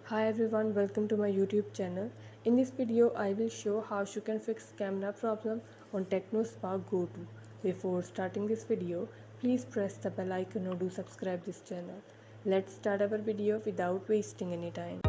Hi everyone, welcome to my YouTube channel. In this video, I will show how you can fix camera problem on Tecno Spark Go 2. Before starting this video, please press the bell icon or do subscribe this channel. Let's start our video without wasting any time.